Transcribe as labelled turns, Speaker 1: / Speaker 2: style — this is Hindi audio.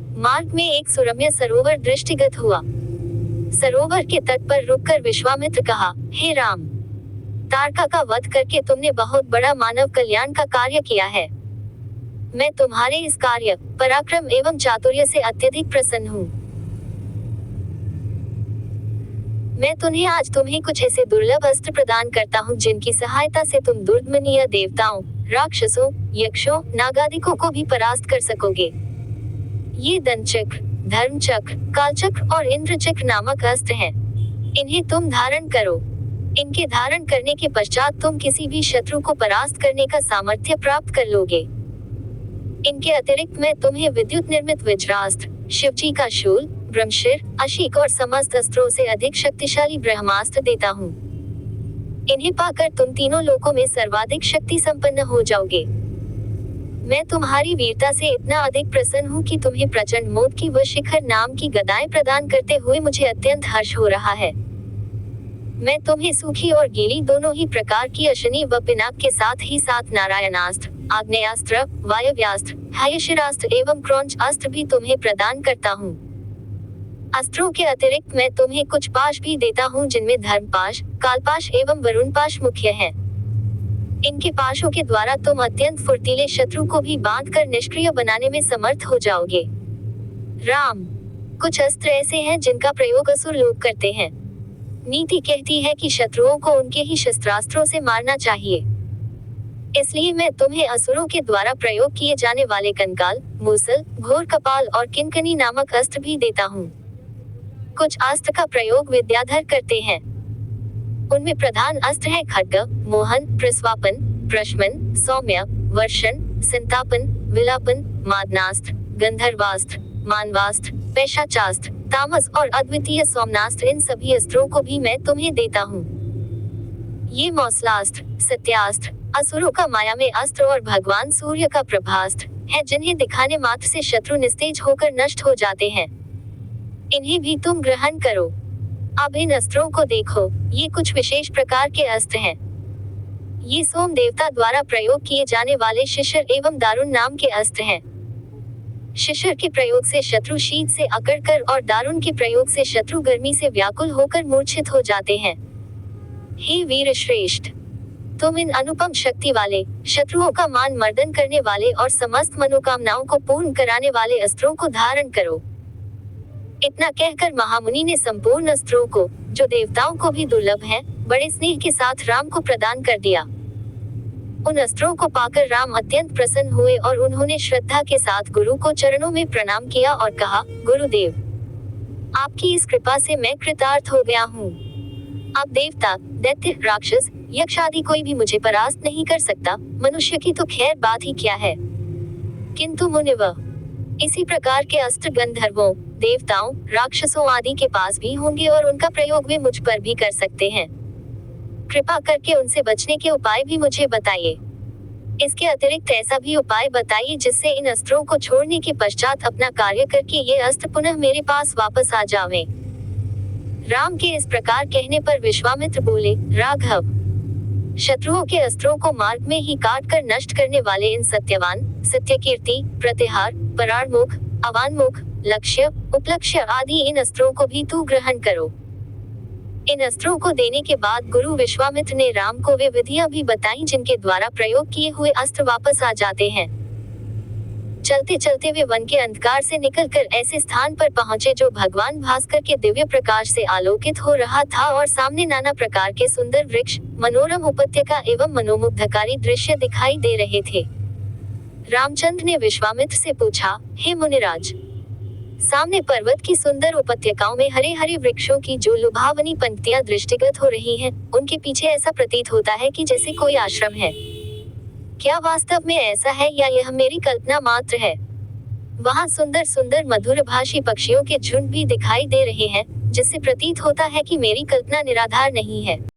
Speaker 1: मार्ग में एक सुरम्य सरोवर दृष्टिगत हुआ। सरोवर के तट पर रुककर विश्वामित्र कहा, हे राम, तारका का वध करके तुमने बहुत बड़ा मानव कल्याण का कार्य किया है। मैं तुम्हारे इस कार्य, पराक्रम एवं चातुर्य से अत्यधिक प्रसन्न हूँ। मैं तुम्हें कुछ ऐसे दुर्लभ अस्त्र प्रदान करता हूँ जिनकी सहायता से तुम दुर्दमनीय देवताओं, राक्षसों, यक्षों, नागादिकों को भी परास्त कर सकोगे। ये दंडचक्र, धर्मचक्र, कालचक्र और इंद्रचक्र नामक अस्त्र हैं। इन्हें तुम धारण करो। इनके धारण करने के पश्चात तुम किसी भी शत्रु को परास्त करने का सामर्थ्य प्राप्त कर लोगे। इनके अतिरिक्त मैं तुम्हें विद्युत निर्मित वज्रास्त्र, शिवजी का शूल, ब्रह्मशिर, अशीक और समस्त अस्त्रों से अधिक शक्तिशाली ब्रह्मास्त्र देता हूँ। इन्हें पाकर तुम तीनों लोकों में सर्वाधिक शक्ति संपन्न हो जाओगे। मैं तुम्हारी वीरता से इतना अधिक प्रसन्न हूँ कि तुम्हें प्रचंड मोद की व शिखर नाम की गदाएं प्रदान करते हुए मुझे अत्यंत हर्ष हो रहा है। मैं तुम्हें सूखी और गीली दोनों ही प्रकार की अशनि व पिनाक के साथ ही साथ नारायणास्त्र, आग्नेयास्त्र, वायव्यास्त्र, हायशिरास्त्र एवं क्रौंच अस्त्र भी तुम्हें प्रदान करता हूँ। अस्त्रों के अतिरिक्त मैं तुम्हें कुछ पाश भी देता हूँ जिनमें धर्मपाश, कालपाश एवं वरुण पाश मुख्य है। इनके पाशों के द्वारा तुम अत्यंत फुर्तीले शत्रु को भी बांधकर निष्क्रिय बनाने में समर्थ हो जाओगे। राम, कुछ अस्त्र ऐसे हैं जिनका प्रयोग असुर लोग करते हैं। नीति कहती है कि शत्रुओं को उनके ही शस्त्रास्त्रों से मारना चाहिए। इसलिए मैं तुम्हें असुरों के द्वारा प्रयोग किए जाने वाले कंकाल, मूसल, घोर कपाल और किंकनी नामक अस्त्र भी देता हूँ। कुछ अस्त्र का प्रयोग विद्याधर करते हैं। उनमें प्रधान अस्त्र है खड्ग, मोहन, प्रस्वापन, प्रशमन, सौम्य, वर्षण, संतापन, विलापन, मादनास्त्र, गंधर्वास्त्र, मानवास्त्र, पैशाचास्त्र, तामस और अद्वितीय सोमनास्त्र। इन सभी अस्त्रों को भी मैं तुम्हें देता हूँ। ये मौसलास्त्र, सत्यास्त्र, असुरों का माया में अस्त्र और भगवान सूर्य का प्रभास्त्र है जिन्हें दिखाने मात्र से शत्रु निस्तेज होकर नष्ट हो जाते हैं। इन्हें भी तुम ग्रहण करो। अब इन अस्त्रों को देखो, ये कुछ विशेष प्रकार के अस्त्र हैं। ये सोम देवता द्वारा प्रयोग किए जाने वाले शिशिर एवं दारुण नाम के अस्त्र हैं। शिशिर के प्रयोग से शत्रु शीत से अकड़कर और दारुण के प्रयोग से शत्रु गर्मी से व्याकुल होकर मूर्छित हो जाते हैं। हे वीर श्रेष्ठ, तुम इन अनुपम शक्ति वाले, शत्रुओं का मान मर्दन करने वाले और समस्त मनोकामनाओं को पूर्ण कराने वाले अस्त्रों को धारण करो। इतना कहकर महामुनि ने संपूर्ण अस्त्रों को, जो देवताओं को भी दुर्लभ हैं, बड़े स्नेह के साथ राम को प्रदान कर दिया। उन अस्त्रों को पाकर राम अत्यंत प्रसन्न हुए और उन्होंने श्रद्धा के साथ गुरु को चरणों में प्रणाम किया और कहा, गुरुदेव, आपकी इस कृपा से मैं कृतार्थ हो गया हूँ। अब देवता, दैत्य, राक्षस, यक्ष आदि कोई भी मुझे परास्त नहीं कर सकता। मनुष्य की तो खैर बात ही क्या है, किंतु मुनिव, इसी प्रकार के अस्त्र गंधर्वों, देवताओं, राक्षसों आदि के पास भी होंगे और उनका प्रयोग वे मुझ पर भी कर सकते हैं। कृपा करके उनसे बचने के उपाय भी मुझे बताइए। इसके अतिरिक्त ऐसा भी उपाय बताइए जिससे इन अस्त्रों को छोड़ने के पश्चात अपना कार्य करके ये अस्त्र पुनः मेरे पास वापस आ जावें। राम के इस प्रकार कहने पर विश्वामित्र बोले, राघव, शत्रुओं के अस्त्रों को मार्ग में ही काट कर नष्ट करने वाले इन सत्यवान, सत्यकीर्ति, प्रतिहार, पराणमुख, अवानमुख, लक्ष्य, उपलक्ष्य आदि इन अस्त्रों को भी तू ग्रहण करो। इन अस्त्रों को देने के बाद गुरु विश्वामित्र ने राम को वे विधियां भी बताई जिनके द्वारा प्रयोग किए हुए अस्त्र वापस आ जाते हैं। चलते चलते वे वन के अंधकार से निकलकर ऐसे स्थान पर पहुंचे जो भगवान भास्कर के दिव्य प्रकाश से आलोकित हो रहा था और सामने नाना प्रकार के सुंदर वृक्ष, मनोरम उपत्यका एवं मनोमुग्धकारी दृश्य दिखाई दे रहे थे। रामचंद्र ने विश्वामित्र से पूछा, हे मुनिराज, सामने पर्वत की सुंदर उपत्यकाओं में हरे हरे वृक्षों की जो लुभावनी पंक्तियां दृष्टिगत हो रही हैं, उनके पीछे ऐसा प्रतीत होता है कि जैसे कोई आश्रम है। क्या वास्तव में ऐसा है या यह मेरी कल्पना मात्र है? वहाँ सुंदर सुंदर मधुरभाषी पक्षियों के झुंड भी दिखाई दे रहे हैं, जिससे प्रतीत होता है कि मेरी कल्पना निराधार नहीं है।